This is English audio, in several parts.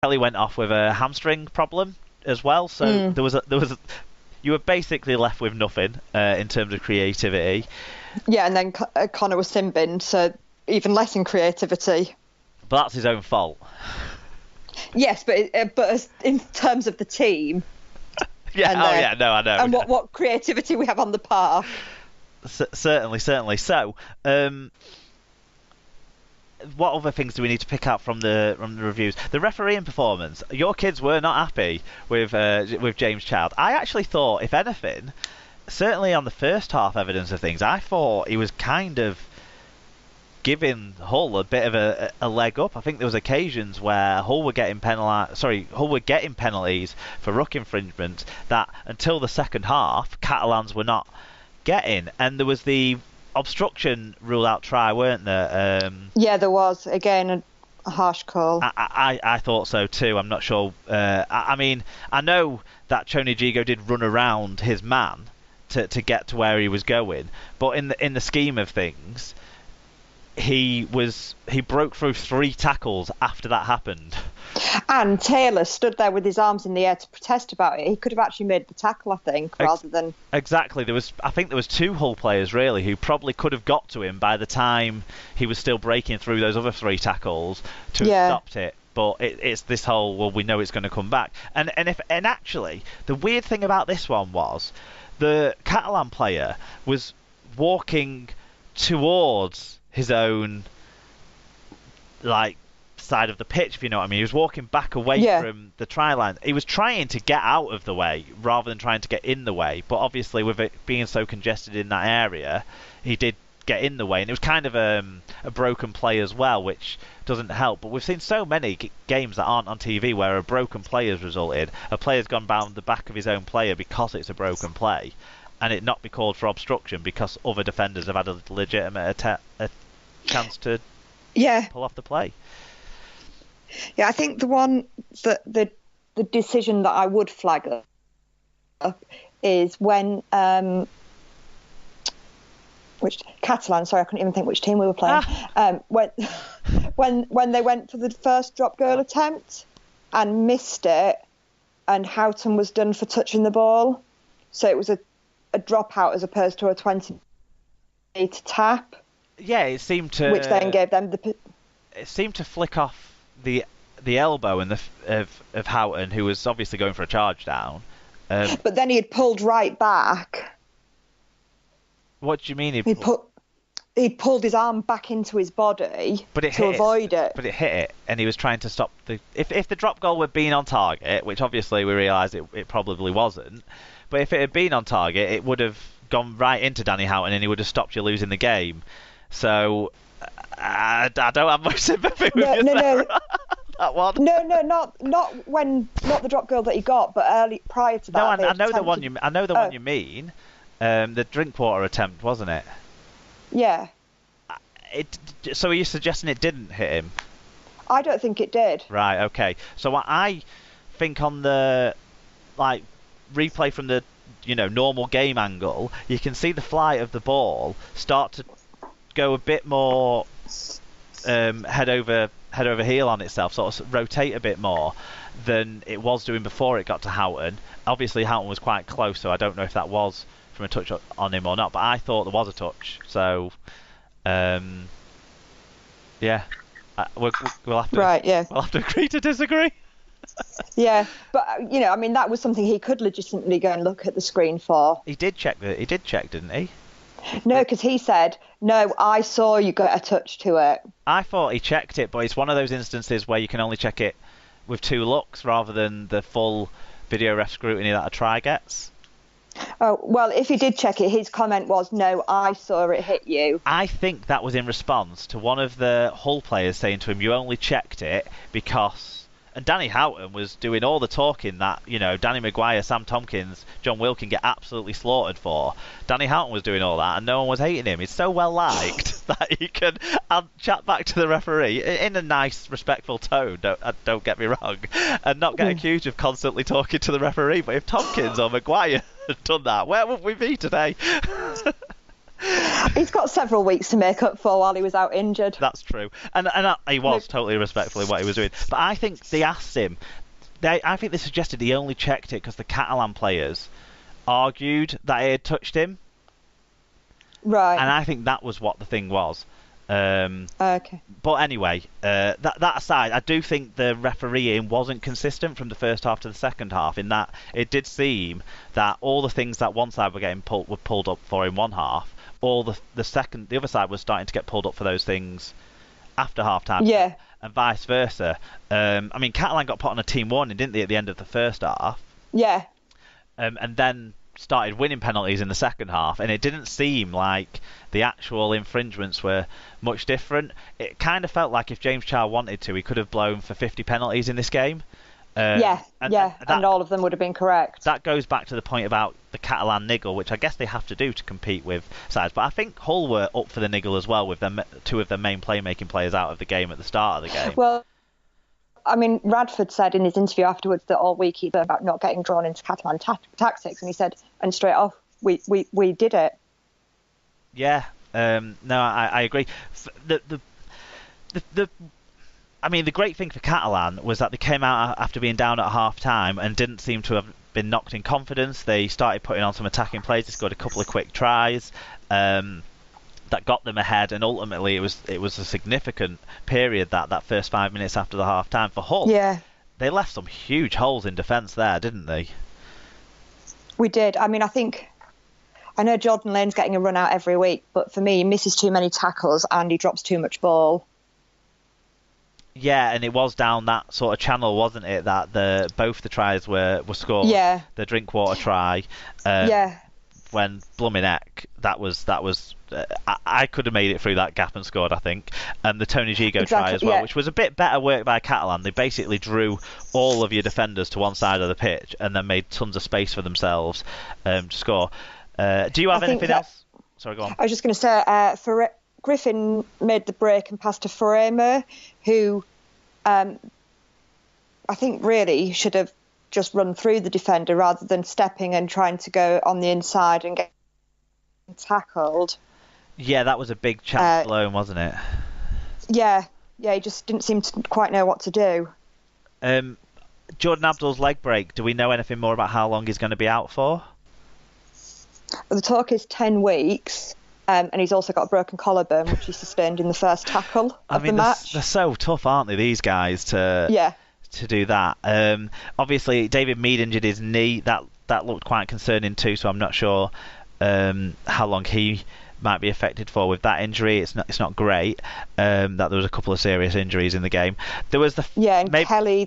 Kelly went off with a hamstring problem as well, so you were basically left with nothing in terms of creativity. Yeah, and then Connor was sin binned, so even less in creativity. But that's his own fault. Yes, but in terms of the team. Yeah. I know. And what creativity we have on the park. Certainly. So, what other things do we need to pick up from the reviews? The refereeing performance. Your kids were not happy with James Child. I actually thought, if anything, certainly on the first half evidence of things, I thought he was kind of giving Hull a bit of a leg up. I think there was occasions where Hull were getting penalties for ruck infringement that until the second half Catalans were not getting, and there was the obstruction rule out try, weren't there? Yeah, there was again a harsh call. I thought so too. I'm not sure. I mean, I know that Choni Jigo did run around his man to get to where he was going, but in the scheme of things, he broke through 3 tackles after that happened. And Taylor stood there with his arms in the air to protest about it. He could have actually made the tackle, I think, rather than... Exactly. I think there was 2 Hull players, really, who probably could have got to him by the time he was still breaking through those other 3 tackles to have stopped it. But it's this whole, well, we know it's going to come back. And actually, the weird thing about this one was the Catalan player was walking towards his own side of the pitch, if you know what I mean. He was walking back away from the try line. He was trying to get out of the way rather than trying to get in the way, but obviously with it being so congested in that area, he did get in the way, and it was kind of a broken play as well, which doesn't help. But we've seen so many games that aren't on TV where a broken play has resulted, a player's gone round the back of his own player because it's a broken play, and it not be called for obstruction because other defenders have had a legitimate chance to pull off the play. Yeah, I think the one that the decision that I would flag up is when which Catalan, sorry, I couldn't even think which team we were playing. When they went for the first drop goal attempt and missed it, and Houghton was done for touching the ball, so it was a dropout as opposed to a 20-meter tap. Yeah, it seemed to, which then gave them the. It seemed to flick off the elbow and of Houghton, who was obviously going for a charge down. But then he had pulled right back. What do you mean? He pulled his arm back into his body to avoid it. But it hit it, and he was trying to stop the. If the drop goal had been on target, which obviously we realised it probably wasn't, but if it had been on target, it would have gone right into Danny Houghton, and he would have stopped you losing the game. So I don't have much sympathy with you there. That one. No, not the drop goal that he got, but prior to that. No, I know the one you mean. The Drinkwater attempt, wasn't it? Yeah. So are you suggesting it didn't hit him? I don't think it did. Right. Okay. So I think on the replay from the normal game angle, you can see the flight of the ball start to go a bit more head over heel on itself, sort of rotate a bit more than it was doing before it got to Houghton. Obviously Houghton was quite close, so I don't know if that was from a touch on him or not, but I thought there was a touch. So yeah, we'll have to we'll have to agree to disagree. Yeah, but I mean, that was something he could legitimately go and look at the screen for. He did check, didn't he? No, because he said, no, I saw you get a touch to it. I thought he checked it, but it's one of those instances where you can only check it with 2 looks rather than the full video ref scrutiny that a try gets. Oh, well, if he did check it, his comment was, no, I saw it hit you. I think that was in response to one of the Hull players saying to him, you only checked it because... And Danny Houghton was doing all the talking that, Danny Maguire, Sam Tompkins, John Wilkin get absolutely slaughtered for. Danny Houghton was doing all that and no one was hating him. He's so well liked that he can chat back to the referee in a nice, respectful tone, don't get me wrong, and not get accused of constantly talking to the referee. But if Tompkins or Maguire had done that, where would we be today? He's got several weeks to make up for while he was out injured. That's true. And he was totally respectful in what he was doing. But I think they asked him, I think they suggested he only checked it because the Catalan players argued that he had touched him. Right. And I think that was what the thing was. Okay. But anyway, that aside, I do think the refereeing wasn't consistent from the first half to the second half, in that it did seem that all the things that one side were getting pulled up for in one half, all the other side was starting to get pulled up for those things after half time. Yeah. And vice versa. I mean, Catalan got put on a team warning, didn't they, at the end of the first half? Yeah. And then started winning penalties in the second half, and it didn't seem like the actual infringements were much different. It kind of felt like if James Charr wanted to, he could have blown for 50 penalties in this game. And all of them would have been correct. That goes back to the point about the Catalan niggle, which I guess they have to do to compete with sides. But I think Hull were up for the niggle as well, with two of their main playmaking players out of the game at the start of the game. Well, I mean, Radford said in his interview afterwards that all week he'd been about not getting drawn into Catalan tactics, and he said, and straight off, we did it. Yeah, no, I agree. I mean, the great thing for Catalan was that they came out after being down at half-time and didn't seem to have been knocked in confidence. They started putting on some attacking plays. They scored a couple of quick tries that got them ahead, and ultimately it was a significant period, that first 5 minutes after the half-time. For Hull, yeah, they left some huge holes in defence there, didn't they? We did. I mean, I know Jordan Lane's getting a run out every week, but for me, he misses too many tackles and he drops too much ball. Yeah, and it was down that sort of channel, wasn't it, that both the tries were scored. Yeah. The Drinkwater try. When blooming heck, that was I could have made it through that gap and scored, I think. And the Tony Gigo try as well, which was a bit better work by Catalan. They basically drew all of your defenders to one side of the pitch and then made tons of space for themselves to score. Do you have anything else? Sorry, go on. I was just going to say, Griffin made the break and passed to Framer, who I think really should have just run through the defender rather than stepping and trying to go on the inside and get tackled. Yeah, that was a big chance blown, wasn't it? Yeah, he just didn't seem to quite know what to do. Jordan Abdul's leg break, do we know anything more about how long he's going to be out for? Well, the talk is 10 weeks. And he's also got a broken collarbone, which he sustained in the first tackle of the match. They're so tough, aren't they, these guys, to do that. Obviously, David Mead injured his knee. That looked quite concerning too, so I'm not sure how long he might be affected for with that injury. It's not great that there was a couple of serious injuries in the game. There was Kelly...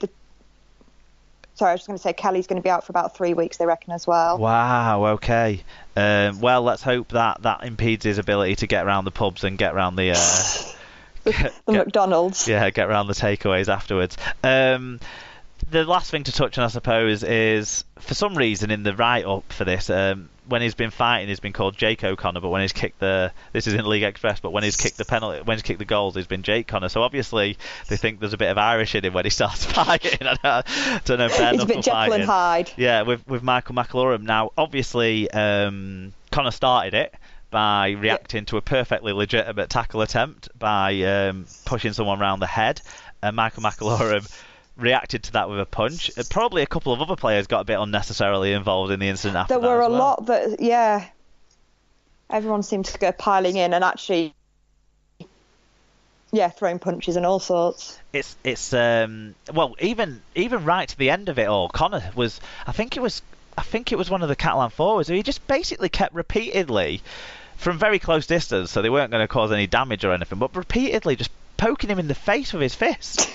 Sorry, I was just going to say Kelly's going to be out for about 3 weeks, they reckon, as well. Wow, okay. Well, let's hope that impedes his ability to get around the pubs and get around the... McDonald's. Yeah, get around the takeaways afterwards. The last thing to touch on, I suppose, is for some reason in the write-up for this, when he's been fighting, he's been called Jake O'Connor, but when he's kicked this is in League Express, but when he's kicked the goals, he's been Jake Connor. So obviously they think there's a bit of Irish in him when he starts fighting. I don't know if they're He's a bit Jekyll and Hyde. Yeah, with Michael McAlorum. Now, obviously, Connor started it by reacting to a perfectly legitimate tackle attempt by pushing someone round the head, and Michael McAlorum reacted to that with a punch. Probably a couple of other players got a bit unnecessarily involved in the incident after that. There were a lot that, everyone seemed to go piling in and actually, throwing punches and all sorts. It's well, even right to the end of it all, Connor was, I think it was one of the Catalan forwards who he just basically kept repeatedly from very close distance, so they weren't going to cause any damage or anything, but repeatedly just poking him in the face with his fist.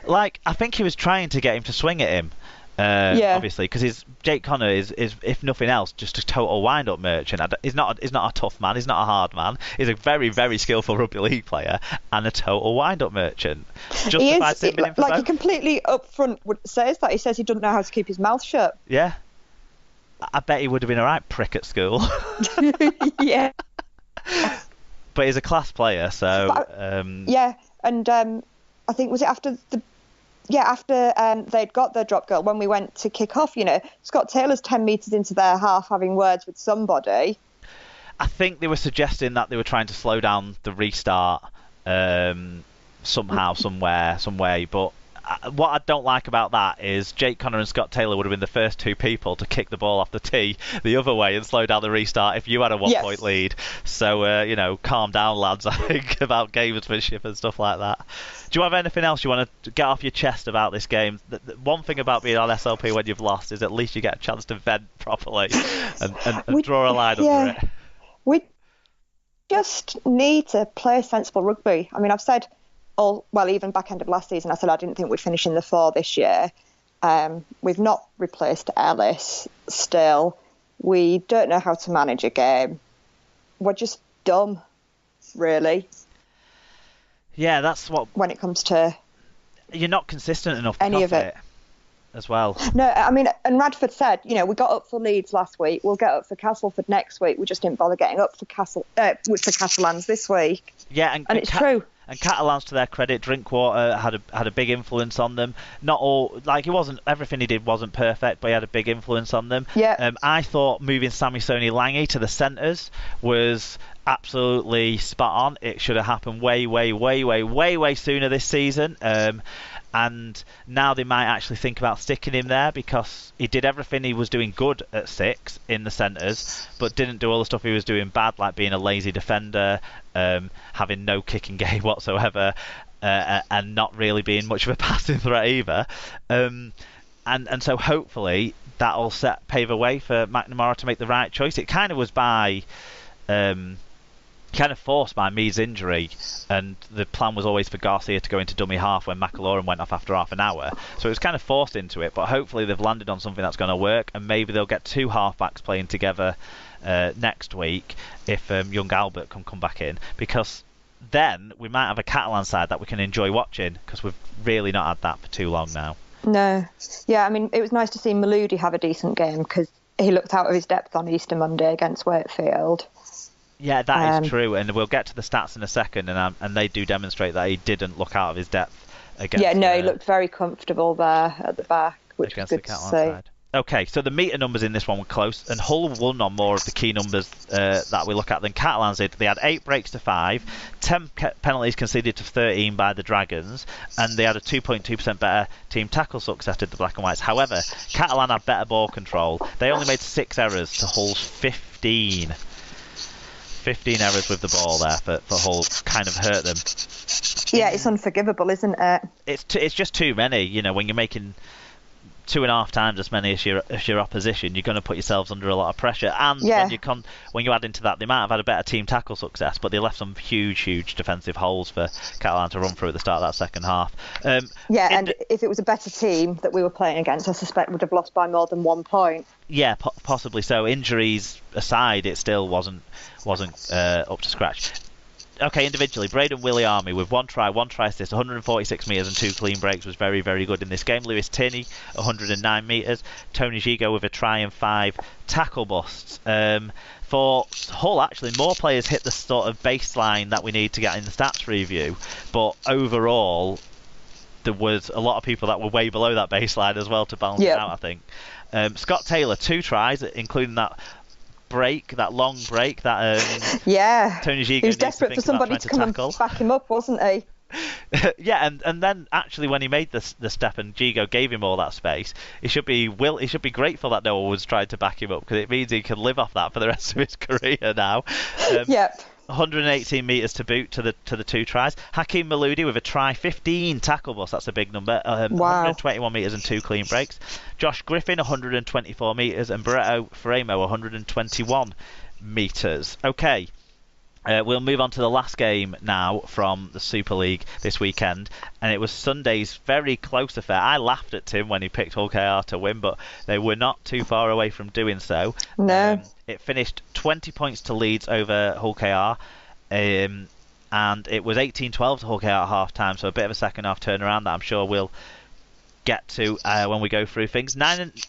Like, I think he was trying to get him to swing at him, obviously, because Jake Connor is, if nothing else, just a total wind-up merchant. He's not a tough man, he's not a hard man. He's a very, very skillful rugby league player and a total wind-up merchant. He completely upfront says that. He says he doesn't know how to keep his mouth shut. Yeah. I bet he would have been a right prick at school. Yeah. But he's a class player, so... I think, was it after they'd got their drop goal, when we went to kick off, Scott Taylor's 10 metres into their half having words with somebody. I think they were suggesting that they were trying to slow down the restart somehow, somewhere, some way. But what I don't like about that is Jake Connor and Scott Taylor would have been the first two people to kick the ball off the tee the other way and slow down the restart if you had a 1-point lead. So, calm down, lads, I think, about gamesmanship and stuff like that. Do you have anything else you want to get off your chest about this game? One thing about being on SLP when you've lost is at least you get a chance to vent properly and draw a line under it. We just need to play sensible rugby. I mean, I've said even back end of last season, I said I didn't think we'd finish in the 4 this year. We've not replaced Ellis still. We don't know how to manage a game. We're just dumb, really. Yeah, that's what... When it comes to... You're not consistent enough any of it as well. No, I mean, and Radford said, we got up for Leeds last week. We'll get up for Castleford next week. We just didn't bother getting up for Catalans this week. Yeah, and it's true. And Catalans, to their credit, Drinkwater had a big influence on them. Not all, everything he did wasn't perfect, but he had a big influence on them. Yeah. I thought moving Samisoni Lange to the centres was absolutely spot on. It should have happened way sooner this season. And now they might actually think about sticking him there because he did everything he was doing good at 6 in the centres, but didn't do all the stuff he was doing bad, like being a lazy defender, having no kicking game whatsoever, and not really being much of a passing threat either. And so hopefully that'll pave a way for McNamara to make the right choice. It kind of was kind of forced by Meade's injury, and the plan was always for Garcia to go into dummy half when McIlaurin went off after half an hour, so it was kind of forced into it, but hopefully they've landed on something that's going to work, and maybe they'll get 2 halfbacks playing together next week if young Albert can come back in, because then we might have a Catalan side that we can enjoy watching, because we've really not had that for too long now. No. Yeah, I mean, it was nice to see Maludi have a decent game, because he looked out of his depth on Easter Monday against Wakefield. Yeah, that is true, and we'll get to the stats in a second, and they do demonstrate that he didn't look out of his depth against. Yeah, no, he looked very comfortable there at the back, which was good to see. Side. Okay, so the metre numbers in this one were close, and Hull won on more of the key numbers that we look at than Catalans did. They had 8 breaks to 5, 10 penalties conceded to 13 by the Dragons, and they had a 2.2% better team tackle success than the Black and Whites. However, Catalan had better ball control. They only made 6 errors to Hull's 15. 15 errors with the ball there for Hull kind of hurt them. Yeah, it's unforgivable, isn't it? It's just too many. When you're making 2.5 times as many as your opposition, you're going to put yourselves under a lot of pressure. And when you add into that, they might have had a better team tackle success, but they left some huge defensive holes for Catalan to run through at the start of that second half. And if it was a better team that we were playing against, I suspect would have lost by more than 1 point. Yeah, possibly so. Injuries aside, it still wasn't up to scratch. Okay, individually, Braden Williami with 1 try assist, 146 metres and 2 clean breaks was very good in this game. Lewis Tierney, 109 metres. Tony Gigo with a try and 5 tackle busts. For Hull, actually, more players hit the sort of baseline that we need to get in the stats review, but overall, there was a lot of people that were way below that baseline as well to balance it out, I think. Scott Taylor, 2 tries, including that long break that Tony Gigo he was desperate for somebody to come and back him up, wasn't he? Yeah, and then actually when he made the step and Gigo gave him all that space, he should be grateful that no one was trying to back him up, because it means he can live off that for the rest of his career now. Yep. 118 metres to boot to the 2 tries. Hakeem Maludi with a try, 15 tackle busts, that's a big number. 121 metres and 2 clean breaks. Josh Griffin, 124 metres, and Barreto Framo, 121 metres. Okay, we'll move on to the last game now from the Super League this weekend, and it was Sunday's very close affair. I laughed at Tim when he picked Hull KR to win, but they were not too far away from doing so. No. It finished 20 points to Leeds over Hull KR, and it was 18-12 to Hull KR at half-time, so a bit of a second-half turnaround that I'm sure we'll get to when we go through things.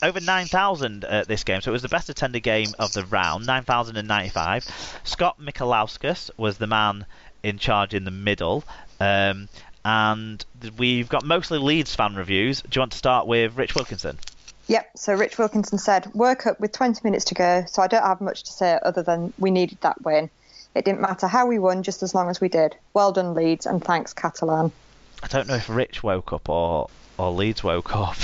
Over 9,000 at this game, so it was the best attended game of the round, 9,095. Scott Michalauskas was the man in charge in the middle, and we've got mostly Leeds fan reviews. Do you want to start with Rich Wilkinson? Yep, so Rich Wilkinson said, woke up with 20 minutes to go, so I don't have much to say other than we needed that win. It didn't matter how we won, just as long as we did. Well done, Leeds, and thanks, Catalan. I don't know if Rich woke up or Leeds woke up.